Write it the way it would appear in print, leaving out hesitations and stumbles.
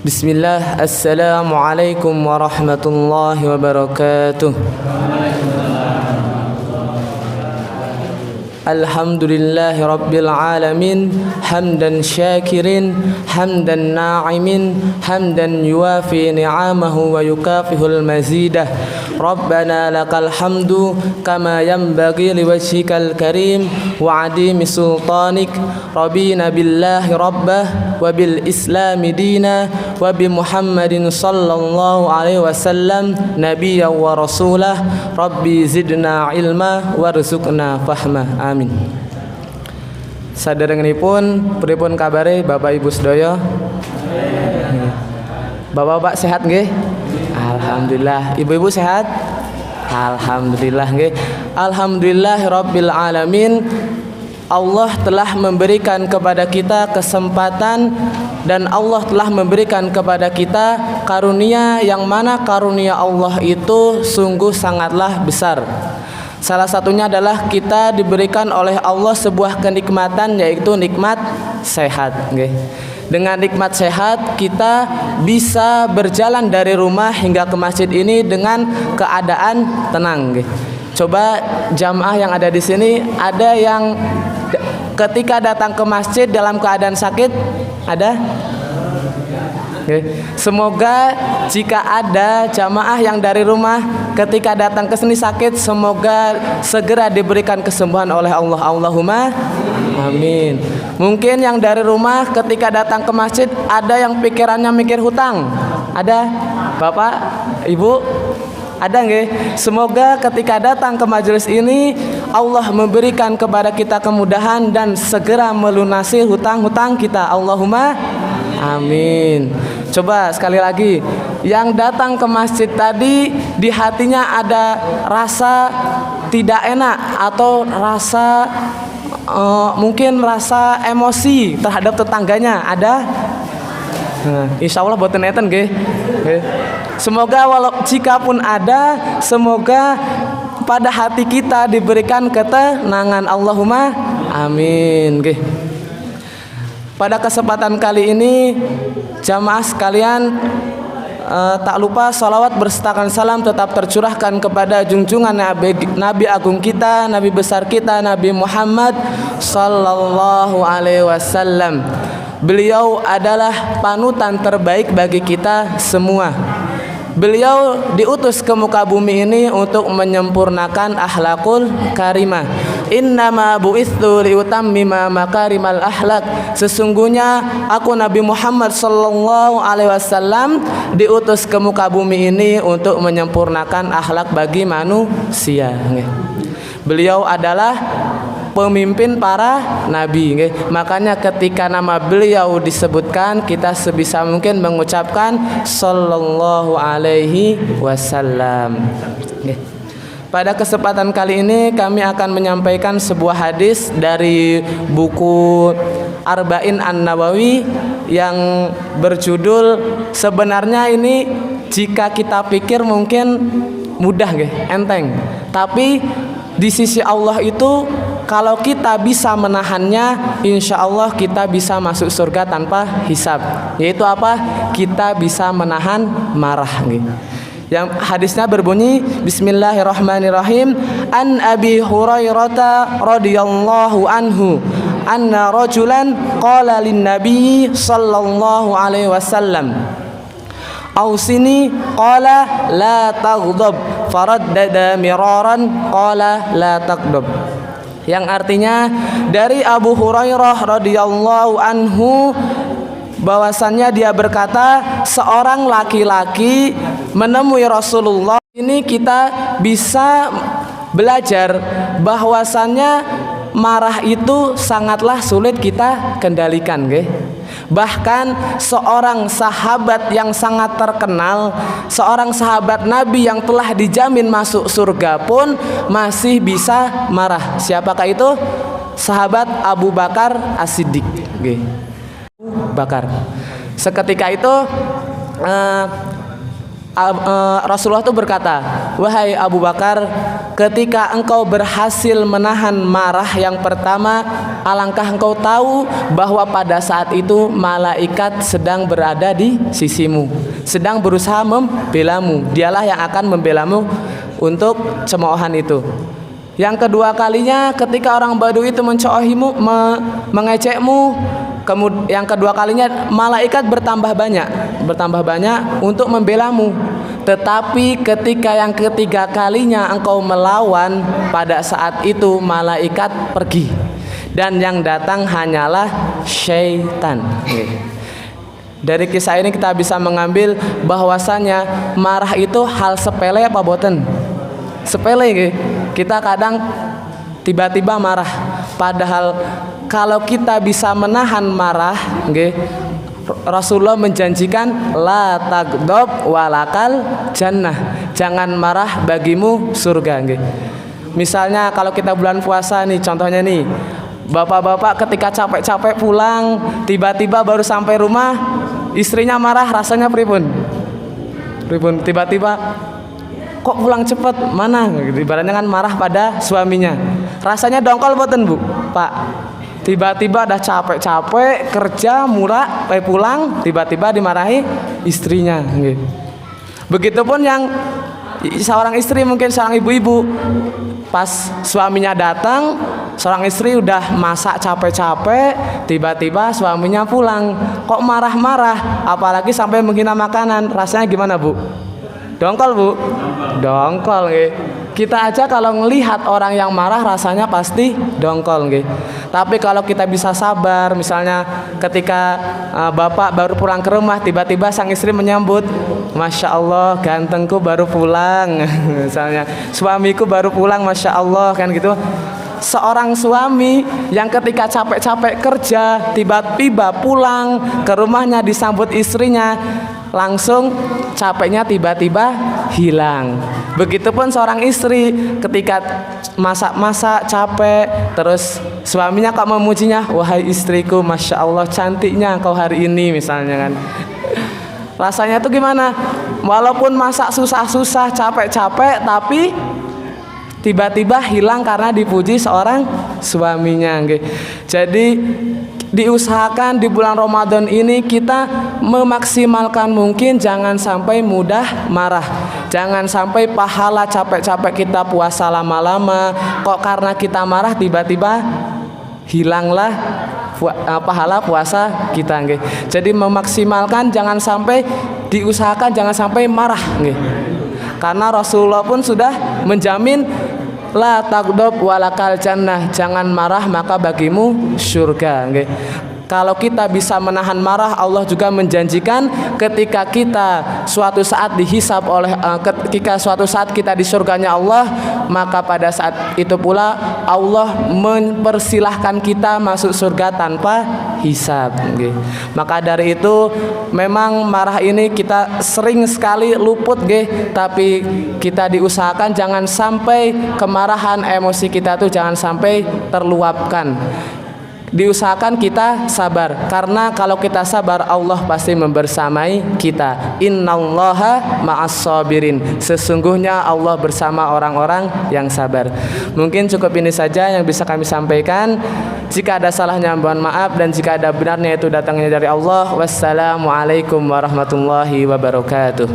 Bismillah, Assalamualaikum warahmatullahi wabarakatuh. Alhamdulillahi rabbil alamin, hamdan syakirin, hamdan na'imin, hamdan yuwafi ni'amahu wa yukafihul mazidah. Rabbana lakal hamdu kama yanbaghi liwajhikal karim wa adimi sultanik. Rabbina billahi rabbah wa bil islami dina wa bi Muhammadin sallallahu alaihi wasallam nabiyyan wa rasulah. Rabbi zidna ilma warzuqna fahma. Amin. Saderengipun pripun kabare Bapak Ibu sedaya? Bapak-bapak sehat nggih? Alhamdulillah. Ibu-ibu sehat? Alhamdulillah nggih. Alhamdulillahirabbil alamin. Allah telah memberikan kepada kita kesempatan dan Allah telah memberikan kepada kita karunia, yang mana karunia Allah itu sungguh sangatlah besar. Salah satunya adalah kita diberikan oleh Allah sebuah kenikmatan, yaitu nikmat sehat. Dengan nikmat sehat kita bisa berjalan dari rumah hingga ke masjid ini dengan keadaan tenang. Coba jamaah yang ada di sini, ada yang ketika datang ke masjid dalam keadaan sakit? Ada? Semoga jika ada jamaah yang dari rumah ketika datang ke sini sakit, semoga segera diberikan kesembuhan oleh Allah. Allahumma amin. Mungkin yang dari rumah ketika datang ke masjid ada yang pikirannya mikir hutang. Ada? Bapak, Ibu? Ada nggih? Semoga ketika datang ke majelis ini Allah memberikan kepada kita kemudahan dan segera melunasi hutang-hutang kita. Allahumma amin. Coba sekali lagi, yang datang ke masjid tadi di hatinya ada rasa tidak enak atau rasa mungkin rasa emosi terhadap tetangganya, ada? Insya Allah boten eten nggih. Semoga walau jika pun ada, semoga pada hati kita diberikan ketenangan. Allahumma amin nggih. Pada kesempatan kali ini jamaah sekalian, tak lupa salawat bersertakan salam tetap tercurahkan kepada junjungan Nabi agung kita, Nabi besar kita, Nabi Muhammad sallallahu alaihi wasallam. Beliau adalah panutan terbaik bagi kita semua. Beliau diutus ke muka bumi ini untuk menyempurnakan akhlakul karimah. Innama bu'itsu liutammima makarimal akhlak. Sesungguhnya aku Nabi Muhammad sallallahu alaihi wasallam diutus ke muka bumi ini untuk menyempurnakan akhlak bagi manusia. Beliau adalah pemimpin para nabi. Makanya ketika nama beliau disebutkan, kita sebisa mungkin mengucapkan sallallahu alaihi wasallam. Pada kesempatan kali ini kami akan menyampaikan sebuah hadis dari buku Arba'in An-Nawawi yang berjudul, sebenarnya ini jika kita pikir mungkin mudah enteng, tapi di sisi Allah itu kalau kita bisa menahannya, insya Allah kita bisa masuk surga tanpa hisab. Yaitu apa? Kita bisa menahan marah. Yang hadisnya berbunyi, Bismillahirrahmanirrahim. An Abi Hurairah radhiyallahu anhu anna rajulan qala lin Nabi sallallahu alaihi wasallam, Ausini qala la taghdab, faraddada miraran qala la taghdab. Yang artinya dari Abu Hurairah radhiyallahu anhu bahwasannya dia berkata, seorang laki-laki menemui Rasulullah. Ini kita bisa belajar bahwasannya marah itu sangatlah sulit kita kendalikan, Bahkan seorang sahabat yang sangat terkenal, seorang sahabat Nabi yang telah dijamin masuk surga pun masih bisa marah. Siapakah itu? Sahabat Abu Bakar As-Siddiq. Bakar. Seketika itu Rasulullah itu berkata, wahai Abu Bakar, ketika engkau berhasil menahan marah yang pertama, alangkah engkau tahu bahwa pada saat itu malaikat sedang berada di sisimu, sedang berusaha membelamu. Dialah yang akan membelamu untuk cemoohan itu. Yang kedua kalinya, ketika orang Badui itu mencoohimu, mengecekmu, kemudian yang kedua kalinya malaikat bertambah banyak untuk membelamu. Tetapi ketika yang ketiga kalinya engkau melawan, pada saat itu malaikat pergi dan yang datang hanyalah syaitan. Dari kisah ini kita bisa mengambil bahwasanya marah itu hal sepele apa boten? Sepele nggih. Kita kadang tiba-tiba marah, padahal kalau kita bisa menahan marah, nggih, Rasulullah menjanjikan la tagdob walakal jannah, jangan marah bagimu surga, nggih. Misalnya kalau kita bulan puasa nih, contohnya nih, bapak-bapak ketika capek-capek pulang, tiba-tiba baru sampai rumah, istrinya marah, rasanya pripun? Tiba-tiba kok pulang cepet, mana? Ibaratnya kan marah pada suaminya. Rasanya dongkol boten Bu, Pak? Tiba-tiba udah capek-capek kerja murah, pulang tiba-tiba dimarahi istrinya. Begitupun yang seorang istri, mungkin seorang ibu-ibu, pas suaminya datang, seorang istri udah masak capek-capek, tiba-tiba suaminya pulang, kok marah-marah, apalagi sampai menghina makanan, rasanya gimana Bu? Dongkol Bu? Dongkol nggih. Kita aja kalau ngelihat orang yang marah rasanya pasti dongkol nggih. Tapi kalau kita bisa sabar, misalnya ketika bapak baru pulang ke rumah, tiba-tiba sang istri menyambut, Masya Allah gantengku baru pulang. Misalnya suamiku baru pulang, Masya Allah, kan gitu. Seorang suami yang ketika capek-capek kerja, tiba-tiba pulang ke rumahnya disambut istrinya, langsung capeknya tiba-tiba hilang. Begitupun seorang istri ketika masak-masak capek, terus suaminya kok memujinya, wahai istriku, Masya Allah cantiknya kau hari ini, misalnya kan. Rasanya tuh gimana? Walaupun masak susah-susah, capek-capek, tapi tiba-tiba hilang karena dipuji seorang suaminya. Jadi diusahakan di bulan Ramadan ini kita memaksimalkan mungkin, jangan sampai mudah marah, jangan sampai pahala capek-capek kita puasa lama-lama kok karena kita marah tiba-tiba hilanglah pahala puasa kita. Jadi memaksimalkan, jangan sampai, diusahakan jangan sampai marah, karena Rasulullah pun sudah menjamin la tagdob walakal jannah, jangan marah maka bagimu surga. Kalau kita bisa menahan marah, Allah juga menjanjikan ketika kita suatu saat dihisab oleh ketika suatu saat kita di surganya Allah, maka pada saat itu pula Allah mempersilahkan kita masuk surga tanpa hisab. Maka dari itu memang marah ini kita sering sekali luput, tapi kita diusahakan jangan sampai kemarahan, emosi kita tuh jangan sampai terluapkan. Diusahakan kita sabar, karena kalau kita sabar Allah pasti membersamai kita. Innallaha ma'as-sabirin, sesungguhnya Allah bersama orang-orang yang sabar. Mungkin cukup ini saja yang bisa kami sampaikan. Jika ada salahnya mohon maaf, dan jika ada benarnya itu datangnya dari Allah. Wassalamualaikum warahmatullahi wabarakatuh.